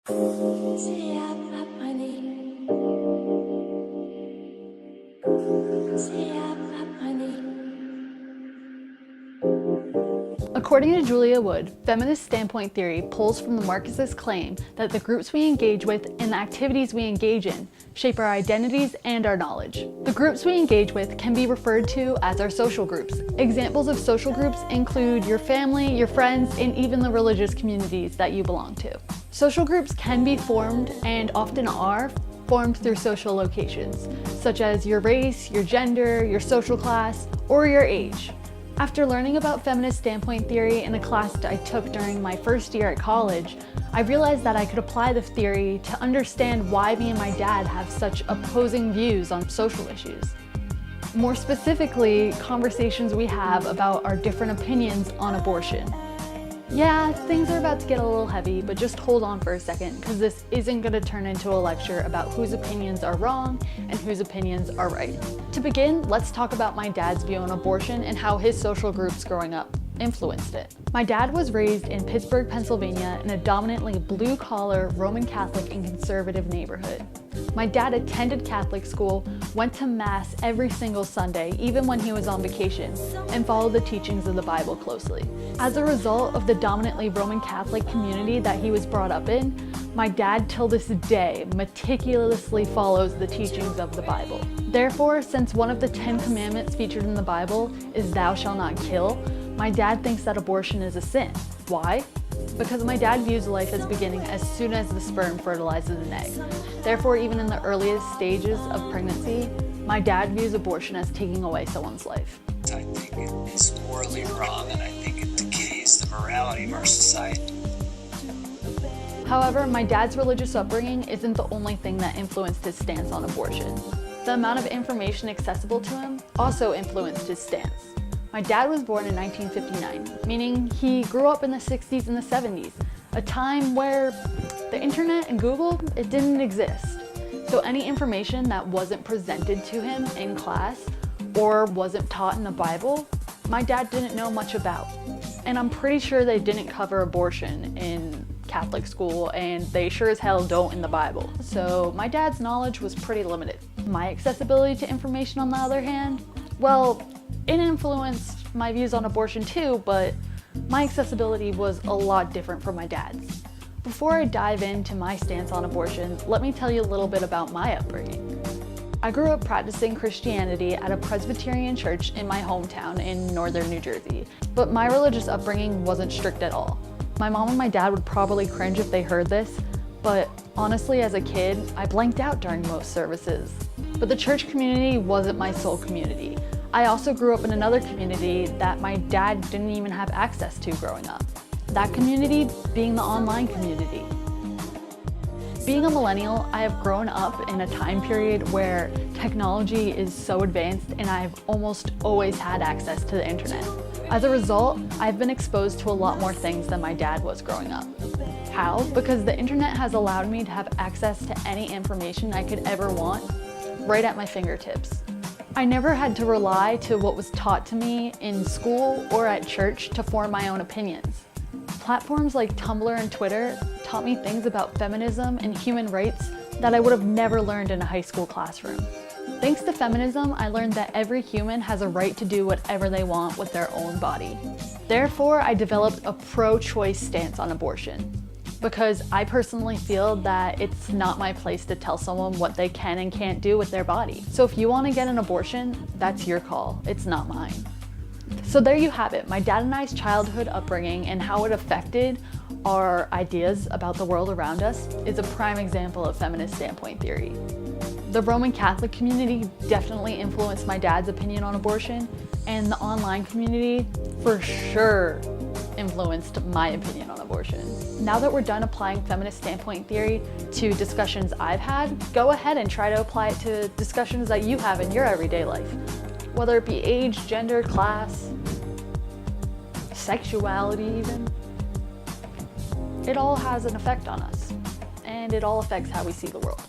According to Julia Wood, feminist standpoint theory pulls from the Marxist claim that the groups we engage with and the activities we engage in shape our identities and our knowledge. The groups we engage with can be referred to as our social groups. Examples of social groups include your family, your friends, and even the religious communities that you belong to. Social groups can be formed, and often are, formed through social locations, such as your race, your gender, your social class, or your age. After learning about feminist standpoint theory in a class that I took during my first year at college, I realized that I could apply the theory to understand why me and my dad have such opposing views on social issues. More specifically, conversations we have about our different opinions on abortion. Yeah, things are about to get a little heavy, but just hold on for a second, because this isn't going to turn into a lecture about whose opinions are wrong and whose opinions are right. To begin, let's talk about my dad's view on abortion and how his social groups growing up influenced it. My dad was raised in Pittsburgh, Pennsylvania, in a dominantly blue-collar, Roman Catholic and conservative neighborhood. My dad attended Catholic school, went to Mass every single Sunday, even when he was on vacation, and followed the teachings of the Bible closely. As a result of the dominantly Roman Catholic community that he was brought up in, my dad till this day meticulously follows the teachings of the Bible. Therefore, since one of the 10 commandments featured in the Bible is "Thou shalt not kill," my dad thinks that abortion is a sin. Why? Because my dad views life as beginning as soon as the sperm fertilizes an egg. Therefore, even in the earliest stages of pregnancy, my dad views abortion as taking away someone's life. I think it is morally wrong, and I think it decays the morality of our society. However, my dad's religious upbringing isn't the only thing that influenced his stance on abortion. The amount of information accessible to him also influenced his stance. My dad was born in 1959, meaning he grew up in the 60s and the 70s, a time where the internet and Google, it didn't exist. So any information that wasn't presented to him in class or wasn't taught in the Bible, my dad didn't know much about. And I'm pretty sure they didn't cover abortion in Catholic school, and they sure as hell don't in the Bible. So my dad's knowledge was pretty limited. My accessibility to information, on the other hand, well, it influenced my views on abortion too, but my accessibility was a lot different from my dad's. Before I dive into my stance on abortion, let me tell you a little bit about my upbringing. I grew up practicing Christianity at a Presbyterian church in my hometown in northern New Jersey, but my religious upbringing wasn't strict at all. My mom and my dad would probably cringe if they heard this, but honestly, as a kid, I blanked out during most services. But the church community wasn't my sole community. I also grew up in another community that my dad didn't even have access to growing up. That community being the online community. Being a millennial, I have grown up in a time period where technology is so advanced and I've almost always had access to the internet. As a result, I've been exposed to a lot more things than my dad was growing up. How? Because the internet has allowed me to have access to any information I could ever want right at my fingertips. I never had to rely to what was taught to me in school or at church to form my own opinions. Platforms like Tumblr and Twitter taught me things about feminism and human rights that I would have never learned in a high school classroom. Thanks to feminism, I learned that every human has a right to do whatever they want with their own body. Therefore, I developed a pro-choice stance on abortion, because I personally feel that it's not my place to tell someone what they can and can't do with their body. So if you want to get an abortion, that's your call, it's not mine. So there you have it, my dad and I's childhood upbringing and how it affected our ideas about the world around us is a prime example of feminist standpoint theory. The Roman Catholic community definitely influenced my dad's opinion on abortion, and the online community for sure influenced my opinion on abortion. Now that we're done applying feminist standpoint theory to discussions I've had, go ahead and try to apply it to discussions that you have in your everyday life. Whether it be age, gender, class, sexuality even. It all has an effect on us, and it all affects how we see the world.